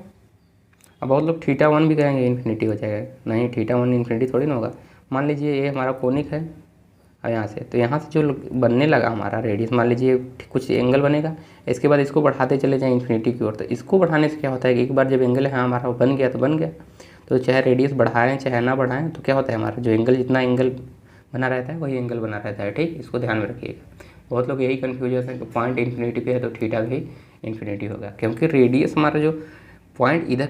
अब बहुत लोग थीटा वन भी कहेंगे इन्फिनिटी हो जाएगा, नहीं, थीटा वन इन्फिनिटी थोड़ी ना होगा। मान लीजिए ये हमारा कोनिक है और यहाँ से, तो यहाँ से जो बनने लगा हमारा रेडियस, मान लीजिए कुछ एंगल बनेगा, इसके बाद इसको बढ़ाते चले जाएँ इन्फिनिटी की ओर। तो इसको बढ़ाने से क्या होता है कि एक बार जब एंगल है हमारा बन गया तो बन गया, तो चाहे रेडियस बढ़ाएं चाहे ना बढ़ाएं, तो क्या होता है हमारा जो एंगल, जितना एंगल बना रहता है वही एंगल बना रहता है। ठीक, इसको ध्यान में रखिएगा। बहुत लोग यही कन्फ्यूज होते हैं कि पॉइंट इन्फिनिटी पे है तो थीटा भी इन्फिनिटी होगा, क्योंकि रेडियस हमारा जो पॉइंट इधर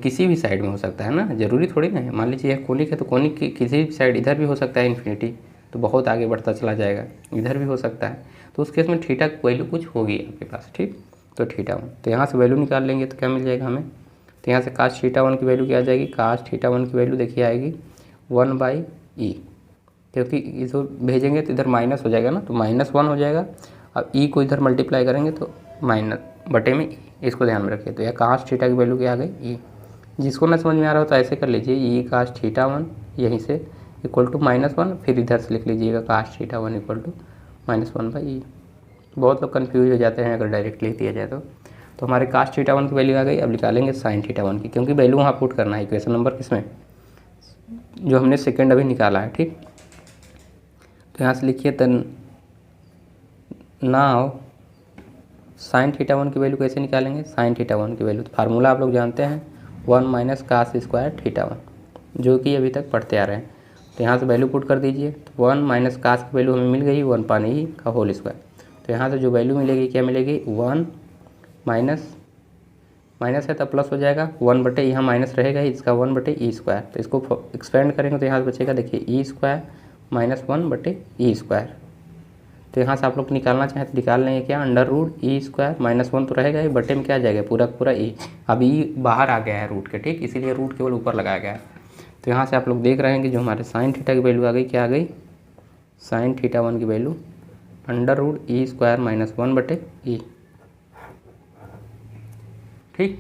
किसी भी साइड में हो सकता है ना, ज़रूरी थोड़ी ना है। मान लीजिए यह कोनिक है तो कोनिक की किसी भी साइड इधर भी हो सकता है इन्फिनिटी, तो बहुत आगे बढ़ता चला जाएगा, इधर भी हो सकता है। तो उस केस में थीटा की वैल्यू कुछ होगी आपके पास। ठीक, तो थीटा वन, तो यहाँ से वैल्यू निकाल लेंगे तो क्या मिल जाएगा हमें, तो यहाँ से कास थीटा वन की वैल्यू क्या आ जाएगी, कास थीटा वन की वैल्यू देखिए आएगी वन बाई ई। क्योंकि इसको भेजेंगे तो इधर माइनस हो जाएगा ना, तो -1 हो जाएगा। अब ई को इधर मल्टीप्लाई करेंगे तो माइनस बटे में, इसको ध्यान में रखिए। तो यह काश थीटा की वैल्यू क्या आ गई, ई। जिसको ना समझ में आ रहा हो तो ऐसे कर लीजिए, ई काश थीटा 1 यहीं से इक्वल टू -1, फिर इधर से लिख लीजिएगा काश थीटा 1 इक्वल टू -1/e। बहुत लोग कन्फ्यूज हो जाते हैं अगर डायरेक्ट लिख दिया जाए तो हमारे काश थीटा 1 की वैल्यू आ गई। अब निकालेंगे साइन थीटा 1 की, क्योंकि वैल्यू वहाँ पुट करना है इक्वेशन नंबर किसमें, जो हमने सेकेंड अभी निकाला है, ठीक। तो यहाँ से लिखिए तो नाउ साइन थीटा 1 की वैल्यू कैसे निकालेंगे, साइन थीटा 1 की वैल्यू तो फार्मूला आप लोग जानते हैं 1 माइनस कास स्क्वायर थीटा 1, जो कि अभी तक पढ़ते आ रहे हैं। तो यहाँ से वैल्यू पुट कर दीजिए, तो 1 माइनस कास की वैल्यू हमें मिल गई 1 पानी ही का होल स्क्वायर। तो यहाँ से जो वैल्यू मिलेगी क्या मिलेगी, 1 माइनस है तो प्लस हो जाएगा, 1 बटे यहाँ माइनस रहेगा ही, इसका 1 बटे ई स्क्वायर। तो इसको एक्सपेंड करेंगे तो यहाँ से बचेगा, देखिए ई स्क्वायर -1 बटे ई स्क्वायर। तो यहाँ से आप लोग निकालना चाहें तो निकाल लेंगे क्या, √e स्क्वायर -1 तो रहेगा ही, बटे में क्या आ जाएगा पूरा पूरा ई। अब ई बाहर आ गया है रूट के, ठीक, इसीलिए रूट केवल ऊपर लगाया गया है। तो यहाँ से आप लोग देख रहे हैं कि जो हमारे साइन थीटा की वैल्यू आ गई, क्या आ गई, साइन थीटा 1 की वैल्यू √e स्क्वायर -1 बटे ई। ठीक,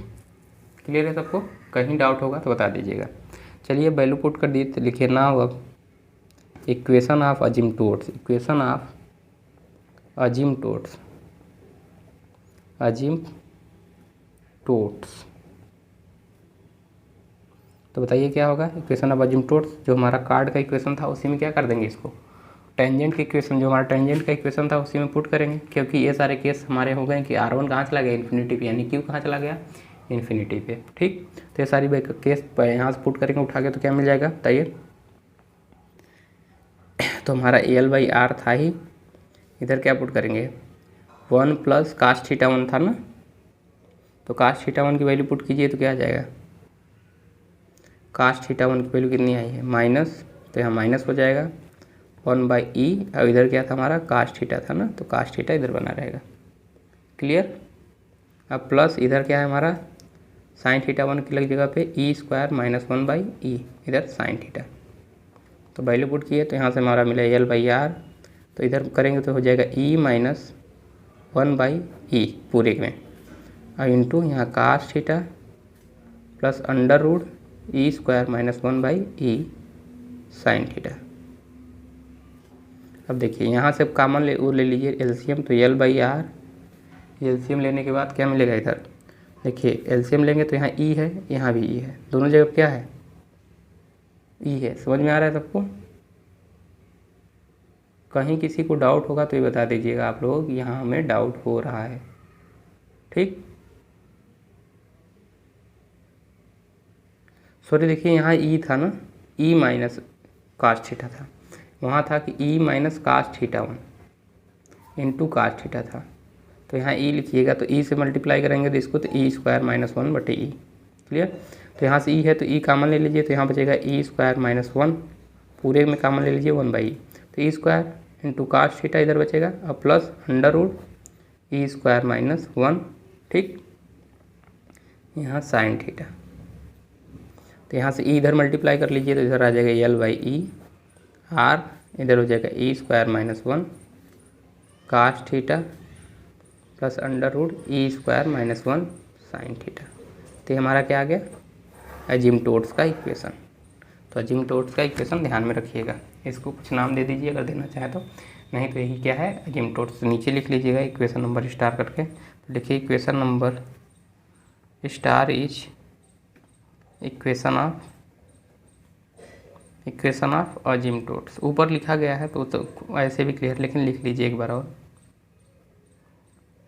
क्लियर है सबको, कहीं डाउट होगा तो बता दीजिएगा। चलिए वैल्यू पुट कर दिए, तो लिखिए ना अब equation of अजिम्प्टोट्स, equation of asymptotes तो बताइए क्या होगा, इक्वेशन ऑफ अजिम्प्टोट्स जो हमारा कार्ड का इक्वेशन था उसी में क्या कर देंगे, इसको टेंजेंट की इक्वेशन, जो हमारा टेंजेंट का इक्वेशन था उसी में पुट करेंगे। क्योंकि ये सारे केस हमारे हो गए कि R1 कहाँ चला गया, इन्फिनिटी पे, यानी Q कहाँ चला गया, इन्फिनिटी पे। ठीक, तो ये सारी केस यहाँ से पुट करेंगे उठा के, तो क्या मिल जाएगा बताइए। तो हमारा L/R था ही, इधर क्या पुट करेंगे 1 प्लस काश थीटा 1 था ना, तो काश थीटा 1 की वैल्यू पुट कीजिए तो क्या आ जाएगा, काश थीटा 1 की वैल्यू कितनी आई है माइनस, तो यहाँ माइनस हो जाएगा 1/e। अब इधर क्या था हमारा काश थीटा था ना, तो काश थीटा इधर बना रहेगा, क्लियर। अब प्लस इधर क्या है हमारा साइन थीटा 1 की लग जगह पे ई स्क्वायर -1/e, इधर साइन थीटा। तो वैल्यू पुट किए तो यहाँ से हमारा मिला L/R, तो इधर करेंगे तो हो जाएगा e -1/e पूरे में, और इंटू यहाँ काश theta plus √e square -1/e sine theta. अब देखिए यहाँ से कॉमन ले लीजिए एलसीएम, तो L/R, एलसीएम लेने के बाद क्या मिलेगा इधर, देखिए एलसीएम लेंगे तो यहाँ ई है, यहाँ भी ई है, दोनों जगह क्या है, ई है। समझ में आ रहा है सबको, कहीं किसी को डाउट होगा तो ये बता दीजिएगा आप लोग, यहाँ हमें डाउट हो रहा है, ठीक। सॉरी, देखिए यहाँ ई था ना, ई माइनस काश थीटा था, वहाँ था कि e minus cos theta 1 into cos theta था, तो यहाँ ई लिखिएगा, तो ई से मल्टीप्लाई करेंगे तो इसको, तो ई स्क्वायर -1 बटे ई, क्लियर। तो यहाँ से ई है तो ई कॉमन ले लीजिए, तो यहाँ बचेगा ई स्क्वायर -1, पूरे में कॉमन ले लीजिए 1/e, तो E square into cos theta इधर बचेगा, और प्लस √e स्क्वायर -1, ठीक, यहाँ साइन थीटा। तो यहाँ से ई इधर मल्टीप्लाई कर लीजिए, तो इधर आ जाएगा L/R, इधर हो जाएगा ई square -1 cos theta plus √e square -1 sine theta. तो ये हमारा क्या आ गया, अजिम्प्टोट्स का इक्वेशन। तो अजिम्प्टोट्स का इक्वेशन ध्यान में रखिएगा, इसको कुछ नाम दे दीजिए अगर देना चाहे तो, नहीं तो यही क्या है अजिम्प्टोट्स। नीचे लिख लीजिएगा इक्वेशन नंबर स्टार करके, तो देखिए equation number star is equation of asymptotes. ऊपर लिखा गया है तो ऐसे भी क्लियर, लेकिन लिख लीजिए एक बार और,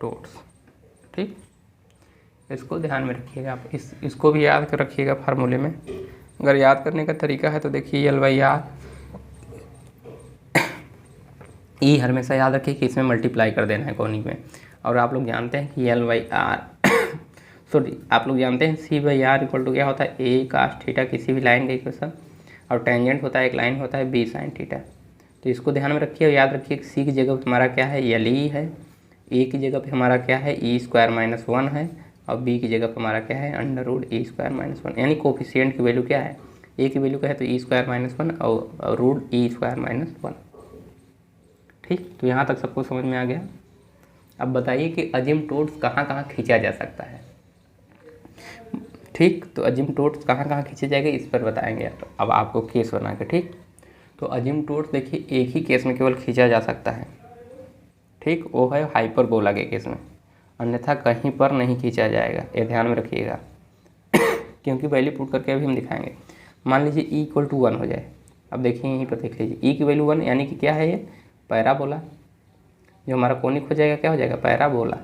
टोट्स, ठीक। इसको ध्यान में रखिएगा आप, इसको भी याद कर रखिएगा फार्मूले में। अगर याद करने का तरीका है तो देखिए L/R, ई हमेशा याद रखिए कि इसमें मल्टीप्लाई कर देना है कॉनिक में, और आप लोग जानते हैं कि L/R सॉरी आप लोग जानते हैं C/R इक्वल टू क्या होता है, ए काश थीटा किसी भी लाइन का इक्वेशन, और टेंजेंट होता है एक लाइन होता है B साइन थीटा। तो इसको ध्यान में रखिए और याद रखिए कि सी की जगह हमारा क्या है LE है, ए की जगह पे हमारा क्या है ई स्क्वायर -1 है, और बी की जगह पे हमारा क्या है √e स्क्वायर -1, यानी कोफिशिएंट की वैल्यू क्या है ए की वैल्यू क्या है तो ई स्क्वायर माइनस वन और root E square minus one. ठीक, तो यहाँ तक सबको समझ में आ गया। अब बताइए कि अजिम्प्टोट्स कहाँ कहाँ खींचा जा सकता है। ठीक, तो अजिम्प्टोट्स कहाँ कहाँ खींचे जाएंगे इस पर बताएंगे अब आपको केस बना के। ठीक, तो अजिम्प्टोट्स देखिए एक ही केस में केवल खींचा जा सकता है। ठीक, वो है हाइपरबोला के केस में, अन्यथा कहीं पर नहीं खींचा जाएगा, ये ध्यान में रखिएगा। क्योंकि वैल्यू पुट करके अभी हम दिखाएंगे। मान लीजिए ई इक्वल टू 1 हो जाए। अब देखिए यहीं पर देख लीजिए ई की वैल्यू 1 यानी कि क्या है, ये पैराबोला। जो हमारा कोनिक हो जाएगा क्या हो जाएगा, पैराबोला।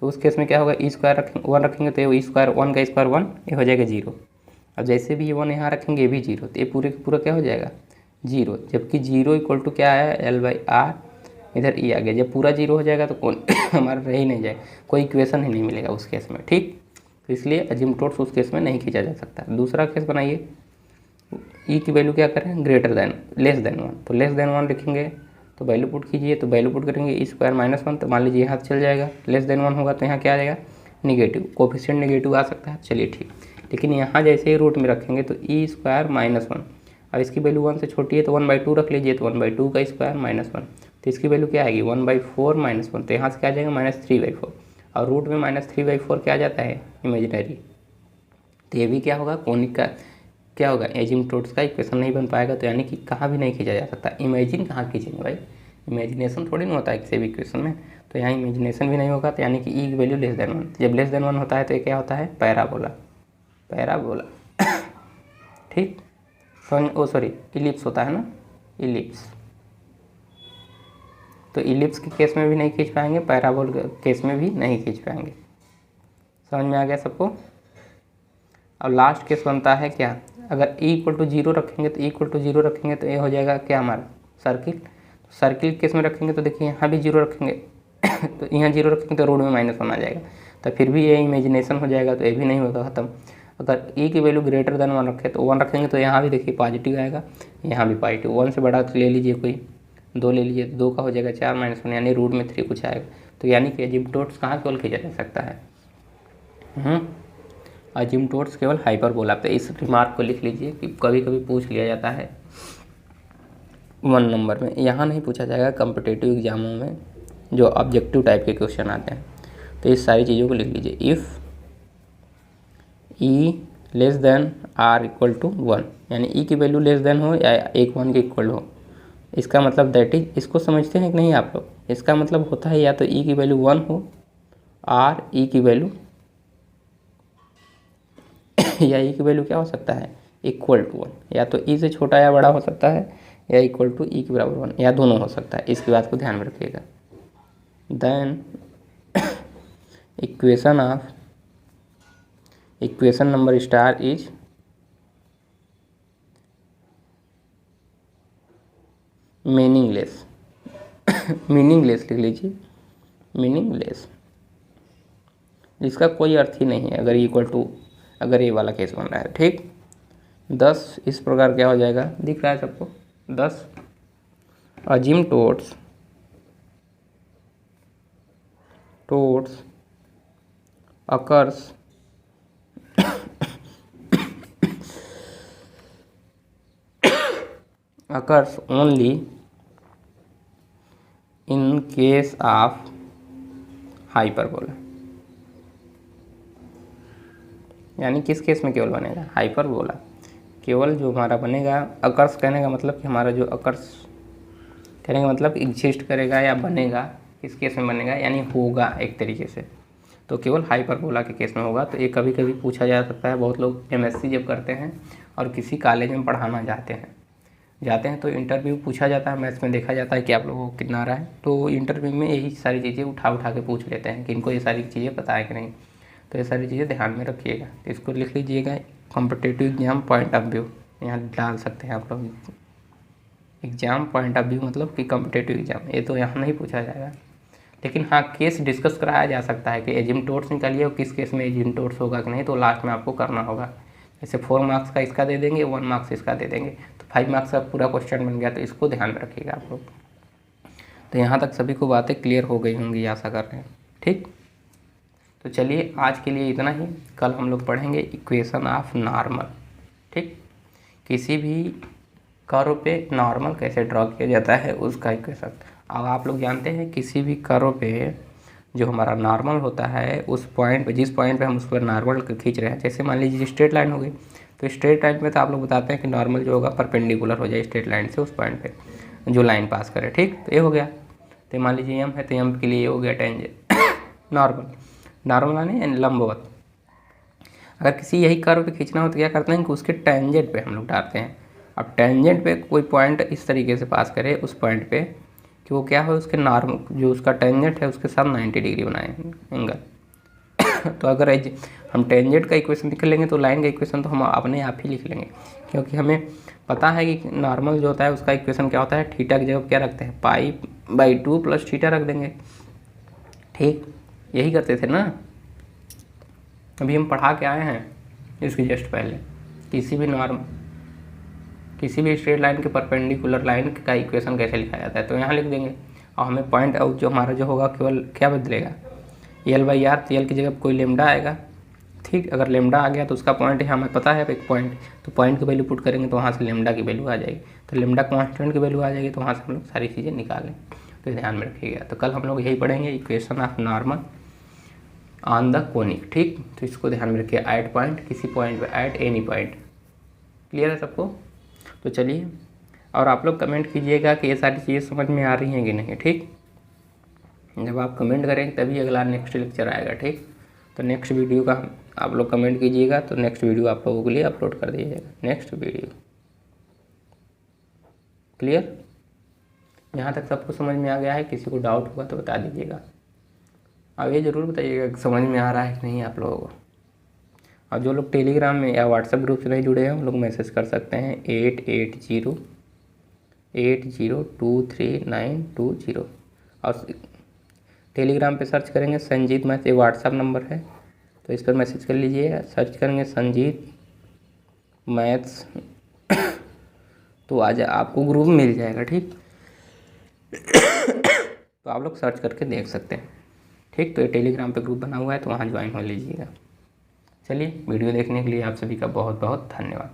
तो उस केस में क्या होगा, ई स्क्वायर रखेंगे 1 रखेंगे तो ये ई स्क्वायर 1 का स्क्वायर 1, ये हो जाएगा 0। अब जैसे भी ये 1 यहाँ रखेंगे ये भी 0, तो ये पूरे का पूरा क्या हो जाएगा 0। जबकि 0 इक्वल टू क्या है L/R, इधर ई आ गया। जब पूरा 0 हो जाएगा तो कौन हमारा रह ही नहीं जाएगा, कोई इक्वेशन ही नहीं मिलेगा उस केस में। ठीक, तो इसलिए अजिम्प्टोट्स उस केस में नहीं खींचा जा सकता। दूसरा केस बनाइए, ई की वैल्यू क्या करें ग्रेटर देन लेस देन 1, तो लेस देन 1 लिखेंगे तो वैल्यू पुट कीजिए, तो वैल्यू पुट करेंगे ई स्क्वायर माइनस 1, तो मान लीजिए यहाँ चल जाएगा। लेस देन 1 होगा तो यहाँ क्या आ जाएगा निगेटिव, कोफिशिएंट निगेटिव आ सकता है। चलिए ठीक, लेकिन यहाँ जैसे ही रूट में रखेंगे तो ई स्क्वायर माइनस 1, अब इसकी वैल्यू 1 से छोटी है तो 1/2 रख लीजिए, तो 1/2 का स्क्वायर माइनस 1, तो इसकी वैल्यू क्या आएगी 1/4 माइनस 1, तो यहाँ से क्या आ जाएगा -3/4, और रूट में -3/4 क्या आ जाता है इमेजिनरी। तो ये भी क्या होगा कोनिक का क्या होगा एजिम्प्टोट्स का इक्वेशन नहीं बन पाएगा। तो यानी कि कहाँ भी नहीं खींचा जा सकता। इमेजिन कहाँ खींचेंगे भाई, इमेजिनेशन थोड़ी ना होता है किसी भी इक्वेशन में, तो यहाँ इमेजिनेशन भी नहीं होगा। तो यानी कि ई की वैल्यू लेस देन 1, जब लेस देन 1 होता है तो ये क्या होता है पैराबोला, पैराबोला। ठीक, सॉरी इलिप्स होता है ना, इलिप्स। तो इलिप्स के केस में भी नहीं खींच पाएंगे, पैराबोल के केस में भी नहीं खींच पाएंगे। समझ में आ गया सबको। अब लास्ट केस बनता है क्या, अगर ई इक्वल टू 0 रखेंगे तो ई इक्वल टू 0 रखेंगे तो ये हो जाएगा क्या हमारा सर्किल। तो सर्किल केस में रखेंगे तो देखिए यहाँ भी 0 रखेंगे तो यहाँ 0 रखेंगे तो रोड में -1 आ जाएगा, तो फिर भी ये इमेजिनेशन हो जाएगा, तो ये भी नहीं होगा ख़त्म। अगर ई की वैल्यू ग्रेटर देन 1 रखे तो 1 रखेंगे तो यहाँ भी देखिए पॉजिटिव आएगा, यहाँ भी पॉजिटिव। 1 से बड़ा ले लीजिए कोई, 2 ले लीजिए तो 2 का हो जाएगा 4 - 1 यानी रूट में 3 कुछ आएगा। तो यानी कि अजिम्प्टोट्स कहाँ केवल खींचा जा सकता है, अजिम्प्टोट्स केवल हाइपरबोला पे। इस रिमार्क को लिख लीजिए कि कभी कभी पूछ लिया जाता है 1 नंबर में, यहाँ नहीं पूछा जाएगा कॉम्पिटिटिव एग्जामों में जो ऑब्जेक्टिव टाइप के क्वेश्चन आते हैं। तो इस सारी चीज़ों को लिख लीजिए। If E less than R equal to 1, यानी ई की वैल्यू लेस देन हो या 1 के इक्वल हो, इसका मतलब दैट इज, इसको समझते हैं कि नहीं आप लोग। इसका मतलब होता है या तो ई की वैल्यू 1 हो, आर ई की वैल्यू या ई की वैल्यू क्या हो सकता है इक्वल टू 1, या तो ई से छोटा या बड़ा हो सकता है, या इक्वल टू ई के बराबर 1, या दोनों हो सकता है। इसकी बात को ध्यान में रखिएगा। Then equation number star is meaningless. Meaningless लिख लीजिए, मीनिंगलेस, जिसका कोई अर्थ ही नहीं है अगर इक्वल टू, अगर ये वाला केस बन रहा है। ठीक, 10 इस प्रकार क्या हो जाएगा, दिख रहा है सबको। 10 asymptotes occurs only in case of hyperbola. यानी किस केस में केवल बनेगा हाइपरबोला, केवल जो हमारा बनेगा। अकर्स कहने का मतलब कि हमारा जो अकर्स कहने का मतलब एग्जिस्ट करेगा या बनेगा, किस केस में बनेगा यानी होगा एक तरीके से, तो केवल हाइपरबोला के केस में होगा। तो ये कभी कभी पूछा जा सकता है। बहुत लोग MSc जब करते हैं और किसी कॉलेज में पढ़ाना जाते हैं तो इंटरव्यू पूछा जाता है, मैथ्स में देखा जाता है कि आप लोगों को कितना आ रहा है, तो इंटरव्यू में यही सारी चीज़ें उठा के पूछ लेते हैं कि इनको ये सारी चीज़ें पता है कि नहीं। तो ये सारी चीज़ें ध्यान में रखिएगा। तो इसको लिख लीजिएगा competitive exam point of view, यहाँ डाल सकते हैं आप लोग। एग्जाम पॉइंट ऑफ व्यू मतलब कि कॉम्पिटिटिव एग्जाम, ये तो यहाँ नहीं पूछा जाएगा। लेकिन हाँ केस डिस्कस कराया जा सकता है कि एजिम्प्टोट्स निकालिए और किस केस में एजिम्प्टोट्स होगा कि नहीं, तो लास्ट में आपको करना होगा। जैसे 4 मार्क्स का इसका दे देंगे, 1 मार्क्स इसका दे देंगे, तो 5 मार्क्स का पूरा क्वेश्चन बन गया। तो इसको ध्यान में रखिएगा आप लोग। तो यहाँ तक सभी को बातें क्लियर हो गई होंगी आशा कर रहे हैं। ठीक, तो चलिए आज के लिए इतना ही। कल हम लोग पढ़ेंगे इक्वेशन ऑफ नॉर्मल। ठीक, किसी भी कर्व पे नॉर्मल कैसे ड्रॉ किया जाता है उसका इक्वेशन। अब आप लोग जानते हैं किसी भी कर्व पे जो हमारा नॉर्मल होता है उस पॉइंट पे, जिस पॉइंट पे हम उस पर नॉर्मल खींच रहे हैं, जैसे मान लीजिए स्ट्रेट लाइन हो गई, तो स्ट्रेट लाइन में तो आप लोग बताते हैं कि नॉर्मल जो होगा परपेंडिकुलर हो जाए स्ट्रेट लाइन से उस पॉइंट पे जो लाइन पास करे। ठीक, तो ये हो गया। तो मान लीजिए एम है तो एम के लिए ये हो गया टेंजेंट नॉर्मल यानी लंबवत। अगर किसी यही कर्व पे खींचना हो तो क्या करते हैं कि उसके टेंजेंट पे हम लोग डालते हैं। अब टेंजेंट पे कोई पॉइंट इस तरीके से पास करे उस पॉइंट पे कि वो क्या हो, उसके नॉर्मल जो उसका टेंजेंट है उसके साथ 90 डिग्री बनाए एंगल। तो अगर हम टेंजेंट का इक्वेशन लिख लेंगे तो लाइन का इक्वेशन तो हम अपने आप ही लिख लेंगे, क्योंकि हमें पता है कि नॉर्मल जो होता है उसका इक्वेशन क्या होता है, थीटा की जगह क्या रखते हैं, पाई/2 प्लस थीटा रख देंगे। ठीक, यही करते थे ना, अभी हम पढ़ा के आए हैं इसके जस्ट पहले। किसी भी स्ट्रेट लाइन के परपेंडिकुलर लाइन का इक्वेशन कैसे लिखा जाता है, तो यहाँ लिख देंगे। और हमें पॉइंट आउट जो हमारा जो होगा केवल क्या बदलेगा, L/R, तो L की जगह कोई लेमडा आएगा। ठीक, अगर लेमडा आ गया तो उसका पॉइंट है हमें पता है एक पॉइंट, तो पॉइंट की वैल्यू पुट करेंगे तो वहाँ से लेमडा की वैल्यू आ जाएगी, तो लेमडा कांस्टेंट की वैल्यू आ जाएगी, तो वहाँ से हम लोग सारी चीज़ें निकालें। तो ध्यान में रखिएगा। तो कल हम लोग यही पढ़ेंगे, equation of normal on the conic. ठीक, तो इसको ध्यान में रखिए, एट पॉइंट, किसी पॉइंट पे, एट एनी पॉइंट। क्लियर है सबको? तो चलिए, और आप लोग कमेंट कीजिएगा कि ये सारी चीज़ें समझ में आ रही हैं कि नहीं। ठीक, जब आप कमेंट करेंगे तभी अगला नेक्स्ट लेक्चर आएगा। ठीक, तो नेक्स्ट वीडियो का आप लोग कमेंट कीजिएगा तो नेक्स्ट वीडियो आप लोगों के लिए अपलोड कर दीजिएगा, नेक्स्ट वीडियो। क्लियर? यहाँ तक सबको समझ में आ गया है? किसी को डाउट होगा तो बता दीजिएगा। अब ये ज़रूर बताइएगा कि समझ में आ रहा है कि नहीं आप लोगों को। और जो लोग टेलीग्राम में या व्हाट्सएप ग्रुप से नहीं जुड़े हैं, उन लोग मैसेज कर सकते हैं 8808023920। और टेलीग्राम पे सर्च करेंगे संजीत मैथ्स, ये व्हाट्सएप नंबर है, तो इस पर मैसेज कर लीजिए। सर्च करेंगे संजीत मैथ्स तो आज आपको ग्रुप मिल जाएगा। ठीक, तो आप लोग सर्च करके देख सकते हैं। ठीक, तो ये टेलीग्राम पे ग्रुप बना हुआ है, तो वहाँ ज्वाइन हो लीजिएगा। चलिए, वीडियो देखने के लिए आप सभी का बहुत बहुत धन्यवाद।